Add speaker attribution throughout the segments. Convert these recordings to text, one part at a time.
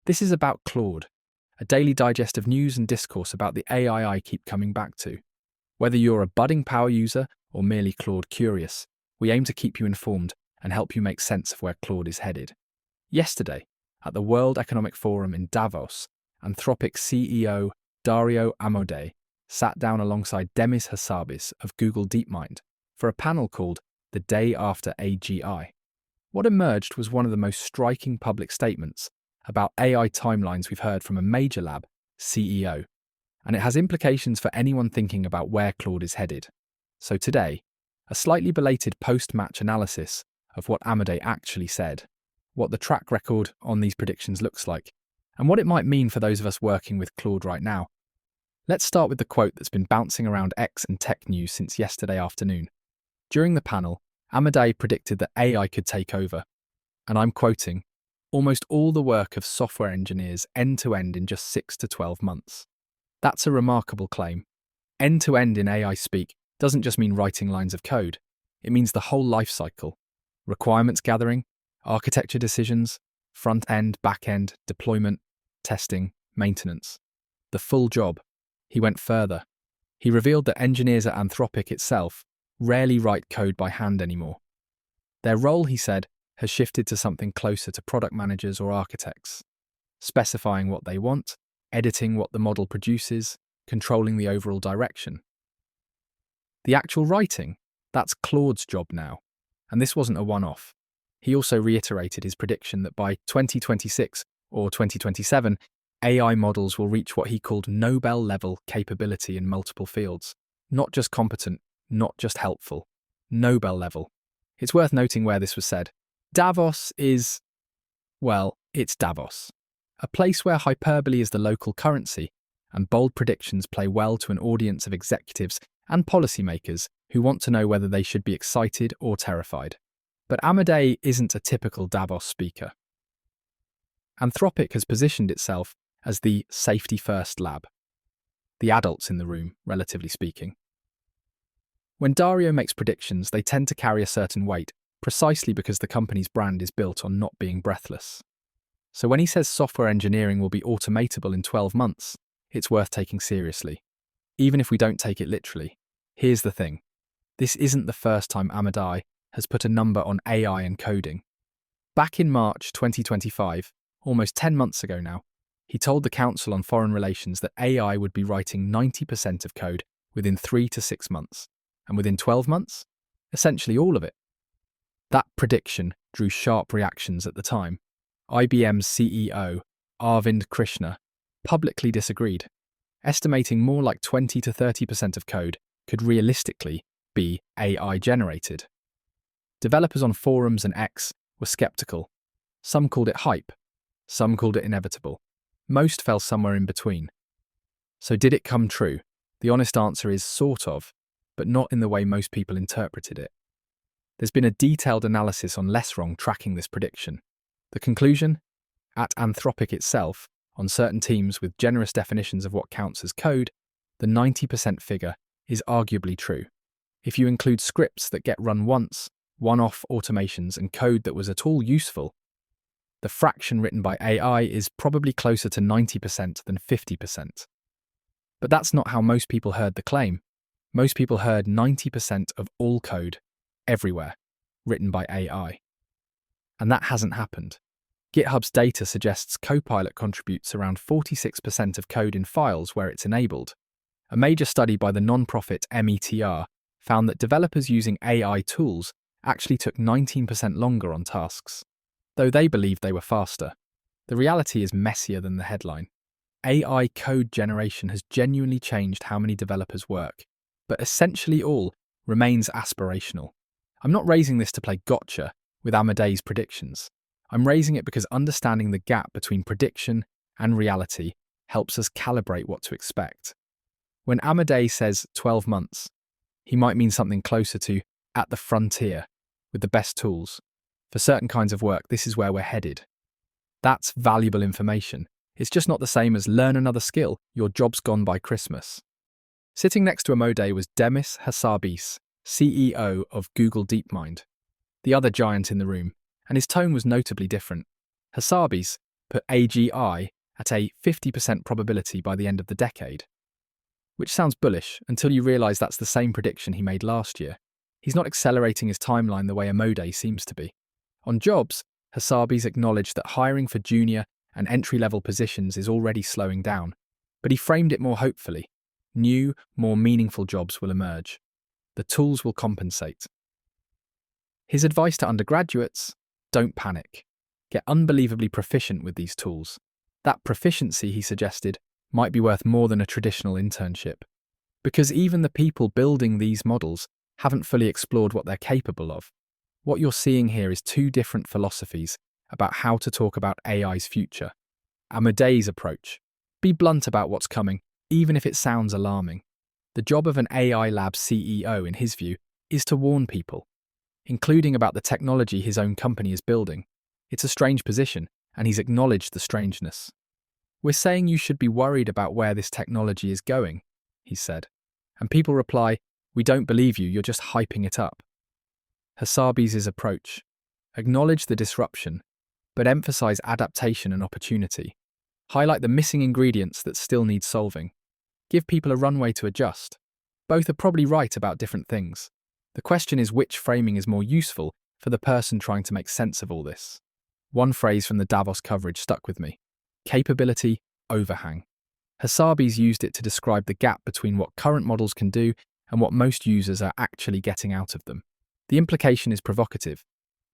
Speaker 1: This is about Claude, a daily digest of news and discourse about the AI I keep coming back to. Whether you're a budding power user or merely Claude curious, we aim to keep you informed and help you make sense of where Claude is headed. Yesterday, at the World Economic Forum in Davos, Anthropic CEO Dario Amodei sat down alongside Demis Hassabis of Google DeepMind for a panel called The Day After AGI. What emerged was one of the most striking public statements about AI timelines we've heard from a major lab CEO, and it has implications for anyone thinking about where Claude is headed. So today, a slightly belated post-match analysis of what Amodei actually said, what the track record on these predictions looks like, and what it might mean for those of us working with Claude right now. Let's start with the quote that's been bouncing around X and tech news since yesterday afternoon. During the panel, Amodei predicted that AI could take over, and I'm quoting, almost all the work of software engineers end-to-end in just 6 to 12 months. That's a remarkable claim. End-to-end in AI speak doesn't just mean writing lines of code. It means the whole life cycle. Requirements gathering, architecture decisions, front-end, back-end, deployment, testing, maintenance. The full job. He went further. He revealed that engineers at Anthropic itself rarely write code by hand anymore. Their role, he said, has shifted to something closer to product managers or architects, specifying what they want, editing what the model produces, controlling the overall direction. The actual writing, that's Claude's job now, and this wasn't a one-off. He also reiterated his prediction that by 2026 or 2027, AI models will reach what he called Nobel-level capability in multiple fields. Not just competent, not just helpful. Nobel level. It's worth noting where this was said. Davos is, well, it's Davos. A place where hyperbole is the local currency, and bold predictions play well to an audience of executives and policymakers who want to know whether they should be excited or terrified. But Amodei isn't a typical Davos speaker. Anthropic has positioned itself as the safety-first lab. The adults in the room, relatively speaking. When Dario makes predictions, they tend to carry a certain weight, precisely because the company's brand is built on not being breathless. So when he says software engineering will be automatable in 12 months, it's worth taking seriously. Even if we don't take it literally. Here's the thing. This isn't the first time Amodei has put a number on AI and coding. Back in March 2025, almost 10 months ago now, he told the Council on Foreign Relations that AI would be writing 90% of code within 3 to 6 months. And within 12 months, essentially all of it. That prediction drew sharp reactions at the time. IBM's CEO, Arvind Krishna, publicly disagreed, estimating more like 20 to 30% of code could realistically be AI generated. Developers on forums and X were skeptical. Some called it hype. Some called it inevitable. Most fell somewhere in between. So did it come true? The honest answer is sort of, but not in the way most people interpreted it. There's been a detailed analysis on LessWrong tracking this prediction. The conclusion? At Anthropic itself, on certain teams with generous definitions of what counts as code, the 90% figure is arguably true. If you include scripts that get run once, one-off automations, and code that was at all useful, the fraction written by AI is probably closer to 90% than 50%. But that's not how most people heard the claim. Most people heard 90% of all code, everywhere, written by AI. And that hasn't happened. GitHub's data suggests Copilot contributes around 46% of code in files where it's enabled. A major study by the non-profit METR found that developers using AI tools actually took 19% longer on tasks, though they believed they were faster. The reality is messier than the headline. AI code generation has genuinely changed how many developers work, but essentially all remains aspirational. I'm not raising this to play gotcha with Amodei's predictions. I'm raising it because understanding the gap between prediction and reality helps us calibrate what to expect. When Amodei says 12 months, he might mean something closer to at the frontier, with the best tools. For certain kinds of work, this is where we're headed. That's valuable information. It's just not the same as learn another skill, your job's gone by Christmas. Sitting next to Amodei was Demis Hassabis, CEO of Google DeepMind, the other giant in the room, and his tone was notably different. Hassabis, put AGI at a 50% probability by the end of the decade. Which sounds bullish until you realise that's the same prediction he made last year. He's not accelerating his timeline the way Amodei seems to be. On jobs, Hassabis acknowledged that hiring for junior and entry-level positions is already slowing down, but he framed it more hopefully. New, more meaningful jobs will emerge. The tools will compensate. His advice to undergraduates: don't panic. Get unbelievably proficient with these tools. That proficiency, he suggested, might be worth more than a traditional internship. Because even the people building these models haven't fully explored what they're capable of. What you're seeing here is two different philosophies about how to talk about AI's future. Amodei's approach: be blunt about what's coming, even if it sounds alarming. The job of an AI lab CEO, in his view, is to warn people, including about the technology his own company is building. It's a strange position, and he's acknowledged the strangeness. We're saying you should be worried about where this technology is going, he said. And people reply, we don't believe you, you're just hyping it up. Hassabis' approach: acknowledge the disruption, but emphasize adaptation and opportunity. Highlight the missing ingredients that still need solving. Give people a runway to adjust. Both are probably right about different things. The question is which framing is more useful for the person trying to make sense of all this. One phrase from the Davos coverage stuck with me: capability overhang. Hassabis used it to describe the gap between what current models can do and what most users are actually getting out of them. The implication is provocative.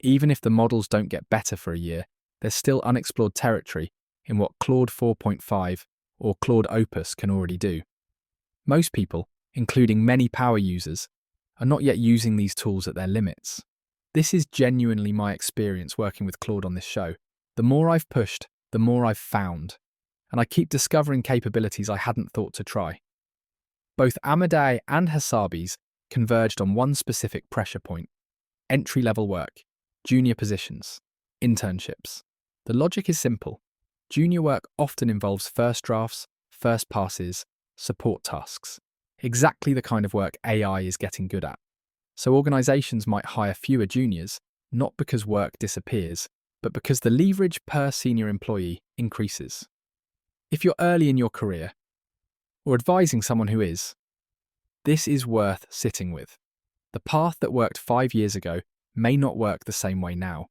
Speaker 1: Even if the models don't get better for a year, there's still unexplored territory in what Claude 4.5 or Claude Opus can already do. Most people, including many power users, are not yet using these tools at their limits. This is genuinely my experience working with Claude on this show. The more I've pushed, the more I've found, and I keep discovering capabilities I hadn't thought to try. Both Amodei and Hassabis converged on one specific pressure point: entry-level work, junior positions, internships. The logic is simple. Junior work often involves first drafts, first passes, support tasks. Exactly the kind of work AI is getting good at. So organizations might hire fewer juniors, not because work disappears, but because the leverage per senior employee increases. If you're early in your career, or advising someone who is, this is worth sitting with. The path that worked 5 years ago may not work the same way now.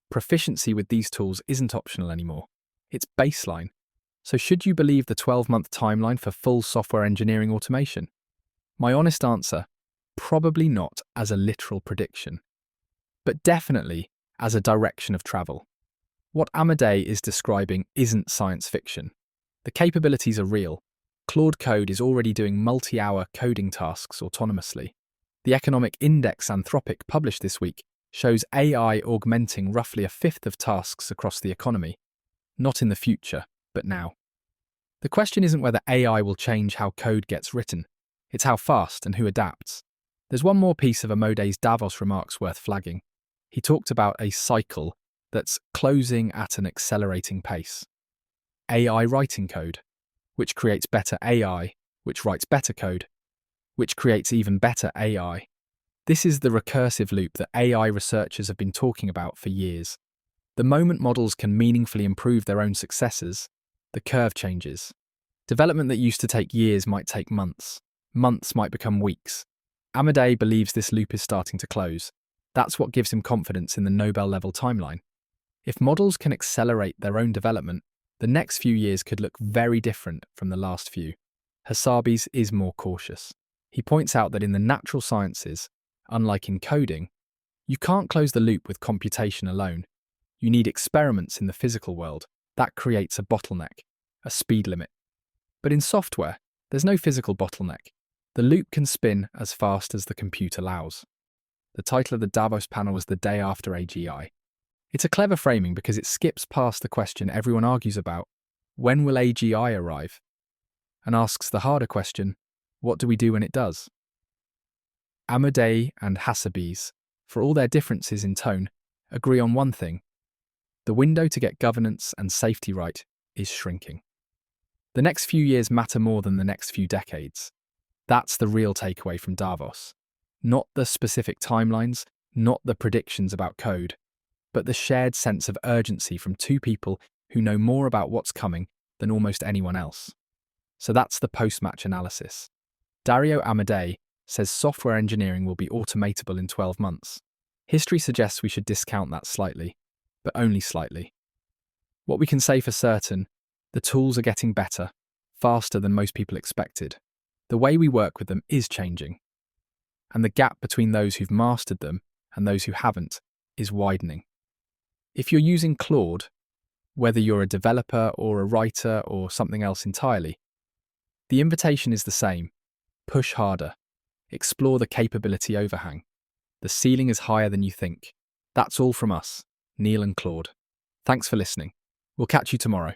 Speaker 1: Proficiency with these tools isn't optional anymore. It's baseline. So should you believe the 12-month timeline for full software engineering automation? My honest answer: probably not as a literal prediction, but definitely as a direction of travel. What Amodei is describing isn't science fiction. The capabilities are real. Claude Code is already doing multi-hour coding tasks autonomously. The economic index Anthropic published this week shows AI augmenting roughly a fifth of tasks across the economy. Not in the future, but now. The question isn't whether AI will change how code gets written. It's how fast and who adapts. There's one more piece of Amodei's Davos remarks worth flagging. He talked about a cycle that's closing at an accelerating pace. AI writing code, which creates better AI, which writes better code, which creates even better AI. This is the recursive loop that AI researchers have been talking about for years. The moment models can meaningfully improve their own successors, the curve changes. Development that used to take years might take months. Months might become weeks. Amodei believes this loop is starting to close. That's what gives him confidence in the Nobel-level timeline. If models can accelerate their own development, the next few years could look very different from the last few. Hassabis is more cautious. He points out that in the natural sciences, unlike in coding, you can't close the loop with computation alone. You need experiments in the physical world. That creates a bottleneck, a speed limit. But in software, there's no physical bottleneck. The loop can spin as fast as the compute allows. The title of the Davos panel was "The Day After AGI." It's a clever framing because it skips past the question everyone argues about: when will AGI arrive? And asks the harder question: what do we do when it does? Amodei and Hassabis, for all their differences in tone, agree on one thing: the window to get governance and safety right is shrinking. The next few years matter more than the next few decades. That's the real takeaway from Davos. Not the specific timelines, not the predictions about code, but the shared sense of urgency from two people who know more about what's coming than almost anyone else. So that's the post-match analysis. Dario Amodei says software engineering will be automatable in 12 months. History suggests we should discount that slightly, but only slightly. What we can say for certain, the tools are getting better, faster than most people expected. The way we work with them is changing. And the gap between those who've mastered them and those who haven't is widening. If you're using Claude, whether you're a developer or a writer or something else entirely, the invitation is the same. Push harder. Explore the capability overhang. The ceiling is higher than you think. That's all from us, Neil and Claude. Thanks for listening. We'll catch you tomorrow.